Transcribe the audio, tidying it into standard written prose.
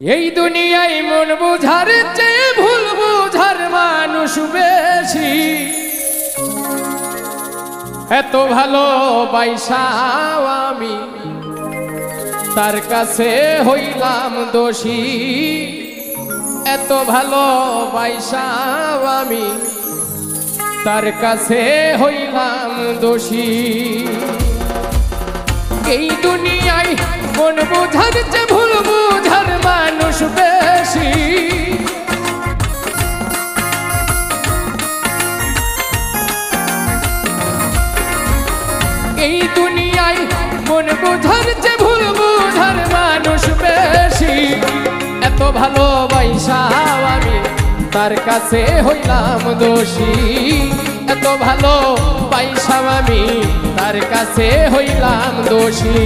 এই দুনিয়ায় মন বুঝার চেয়ে ভুল বুঝার মানুষ বেশি। এত ভালোবাসাও আমি তার কাছে হইলাম দোষী। এত ভালোবাসাও আমি তার কাছে হইলাম দোষী। এই দুনিয়ায় মন বুঝার চেয়ে ভুল বুঝার মানুষ বেশি। এই দুনিয়ায় মন বুঝার চেয়ে ভুল বুঝার মানুষ বেশি। এত ভালোবাসাও আমি তার কাছে হইলাম দোষী। এত ভালোবাসাও আমি তার কাছে হইলাম দোষী।